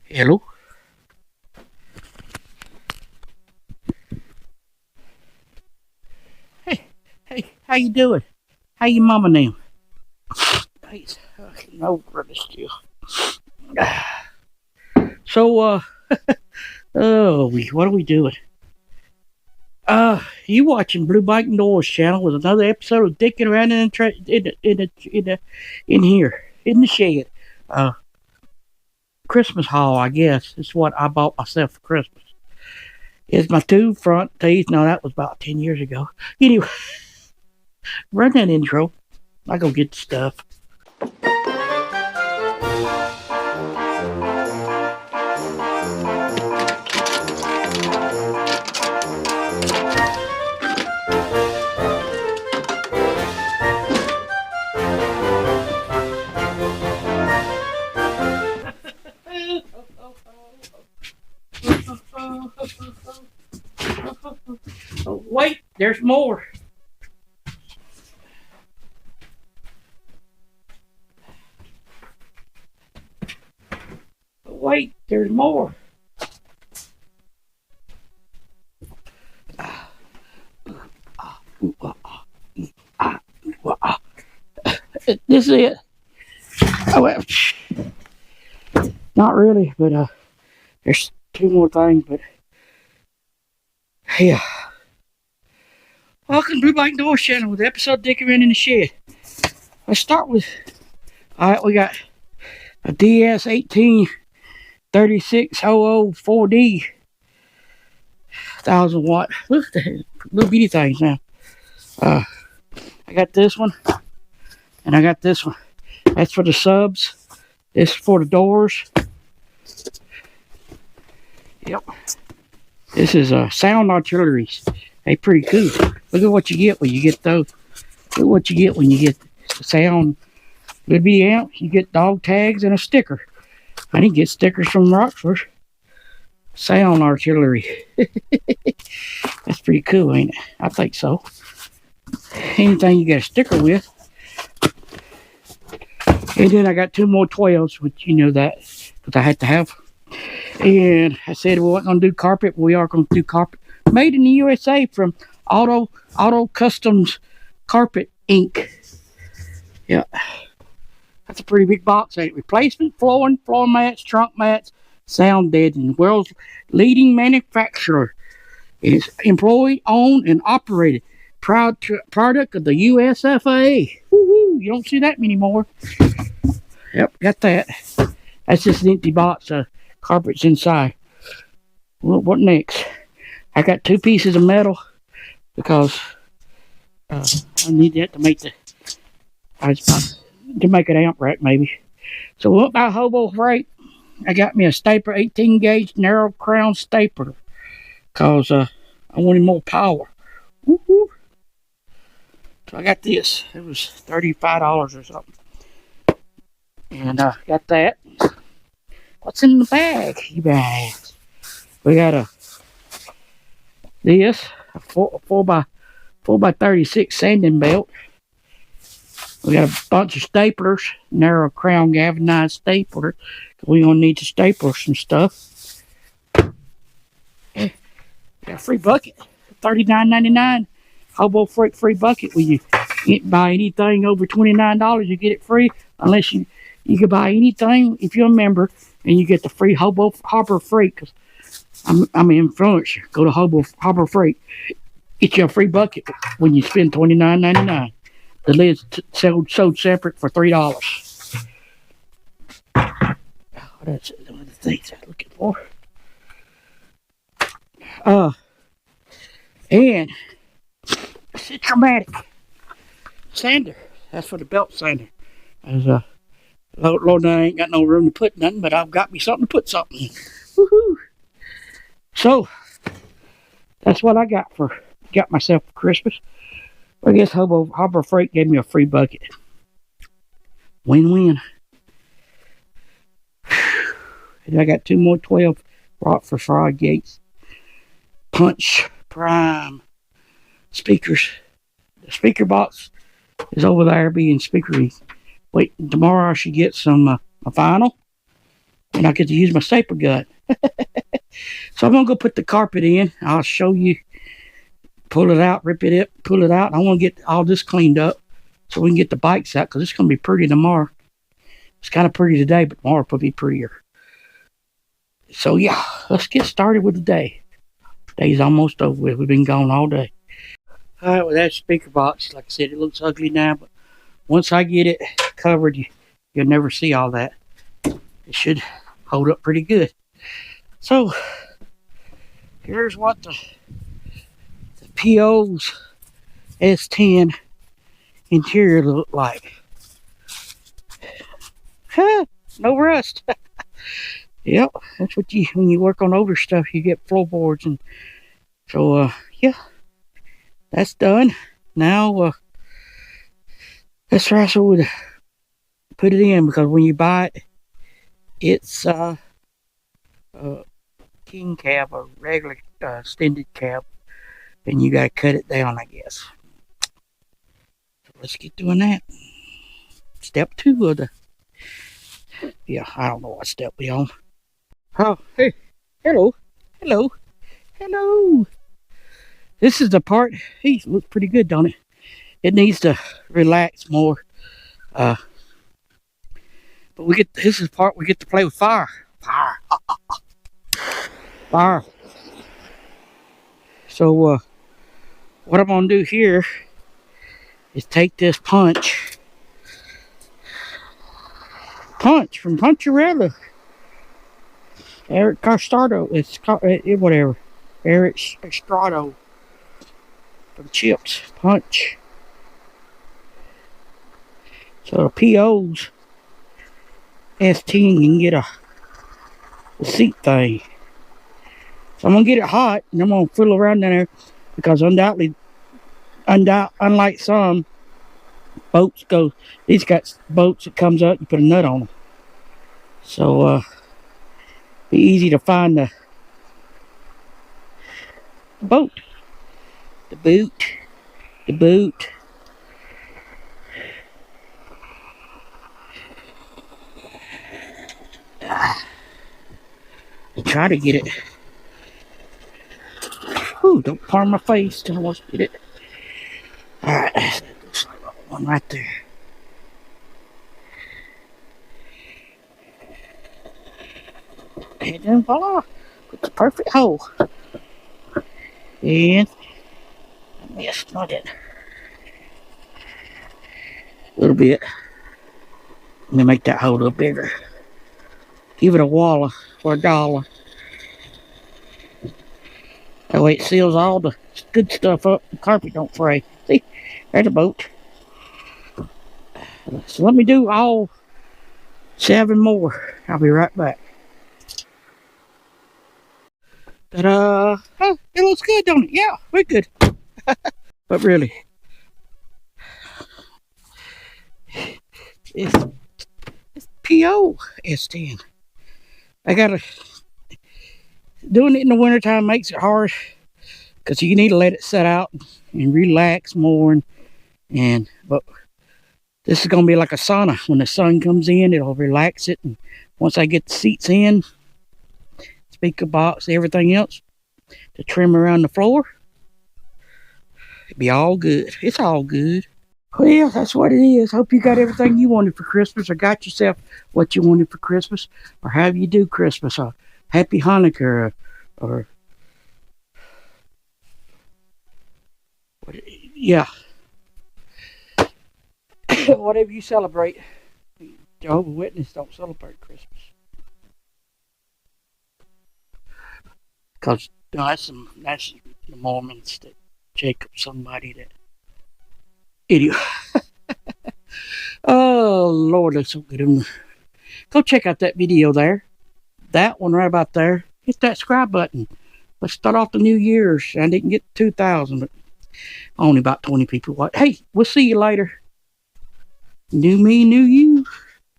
Hello? Hey, how you doing? How you mama now? Hey, no brother still. So, what are we doing? You watching Blue Bike and Doyle's channel with another episode of Dickin around in here, in the shed. Christmas haul, I guess. It's what I bought myself for Christmas. It's my two front teeth. No, that was about 10 years ago. Anyway, run that intro. I go get the stuff. Oh, wait, there's more. Wait, there's more. This is it. Oh, well, not really, but there's two more things, but yeah. Welcome to Blue Bike Doors channel with episode Dickin in the shed. Let's start with, alright, we got a DS 183600 4D 1000 watt. Look at the little bitty things now. I got this one and I got this one. That's for the subs. This is for the doors. Yep. This is sound artilleries. They pretty cool. Look at what you get when you get those. Look at what you get when you get the sound. Little bitty amp. You get dog tags and a sticker. I didn't get stickers from Rockford. Sound artillery. That's pretty cool, ain't it? I think so. Anything you get a sticker with. And then I got two more 12s, which you know that, because I had to have. And I said we weren't going to do carpet, but we are going to do carpet. Made in the USA from Auto Customs Carpet Inc. Yeah. That's a pretty big box, ain't it? Replacement flooring, floor mats, trunk mats, sound deadening. World's leading manufacturer. It's employee owned and operated. Proud product of the USFA. Woohoo! You don't see that many more. Yep, got that. That's just an empty box. Carpet's inside. Well, what next? I got two pieces of metal because I need that to make to make an amp rack maybe. So we went by Hobo Freight. I got me a stapler, 18 gauge narrow crown stapler, cause I wanted more power. Woo-hoo. So I got this. It was $35 or something, and got that. What's in the bag? You bags. We got this a 4 by 36 sanding belt. We got a bunch of staplers, narrow crown galvanized stapler. We're gonna need to staple some stuff. Yeah. Got a free bucket, $39.99. Hobo Freight free bucket. When you buy anything over $29, you get it free. Unless you can buy anything if you're a member, and you get the free Harbor Freight. Cause I'm an influencer. Go to Harbor Freight. Get you a free bucket when you spend $29.99. The lid's sold separate for $3. That's one of the things I'm looking for. And Citromatic sander. That's for the belt sander. As Lord, I ain't got no room to put nothing, but I've got me something to put something in. Woohoo! So that's what I got myself for Christmas. I guess Harbor Freight gave me a free bucket. Win-win. And I got two more 12 Rockford Fosgates. Punch Prime speakers. The speaker box is over there being speakery. Wait, tomorrow I should get some vinyl. and I get to use my stapler gun. So I'm gonna go put the carpet in. I'll show you. Pull it out, rip it up, pull it out. I want to get all this cleaned up so we can get the bikes out, because it's gonna be pretty tomorrow. It's kind of pretty today, but tomorrow will be prettier. So yeah, let's get started with the day. Day's almost over with. We've been gone all day. All right, well, that speaker box, like I said, it looks ugly now, but once I get it covered, you'll never see all that. It should hold up pretty good. So here's what the PO's S10 interior look like. No rust. Yep, that's what when you work on older stuff, you get floorboards. And so yeah, that's done. Now let's wrestle with put it in, because when you buy it, it's king cab, a regular extended cab, and you gotta cut it down, I guess. So let's get doing that. Step 2 of the, yeah, I don't know what step we on. Oh, hey, hello, hello, hello. This is the part, hey, looks pretty good, don't it? It needs to relax more. But this is the part we get to play with fire. Fire. Fire. So what I'm gonna do here is take this punch from Puncharella. Eric Carstardo, it's whatever. Eric Estrado for the chips. Punch. So the PO's S10, you can get a seat thing. So I'm gonna get it hot, and I'm gonna fiddle around in there, because undoubtedly, unlike some boats go, these got boats that comes up, you put a nut on them. So be easy to find the boot. Try to get it. Ooh, don't harm my face till I want to get it. Alright, looks like one right there. And then voila, put the perfect hole. And I missed, not it. A little bit. Let me make that hole a little bigger. Give it a walla for $1. That way it seals all the good stuff up. The carpet don't fray. See, there's a boat. So let me do all 7 more. I'll be right back. Ta-da! Oh, it looks good, don't it? Yeah, we're good. But really, it's PO S10. I gotta, doing it in the wintertime makes it hard, because you need to let it set out and relax more. But this is gonna be like a sauna. When the sun comes in, it'll relax it. And once I get the seats in, speaker box, everything else, to trim around the floor, it'll be all good. It's all good. Well, that's what it is. Hope you got everything you wanted for Christmas, or got yourself what you wanted for Christmas, or however you do Christmas, or Happy Hanukkah, or yeah, whatever you celebrate. Jehovah's Witnesses don't celebrate Christmas, because that's the Mormons, that Jacob, somebody that idiot. Oh Lord, that's so good. Go check out that video there. That one right about there. Hit that subscribe button. Let's start off the new year. I didn't get 2,000, but only about 20 people watch. Hey, we'll see you later. New me, new you.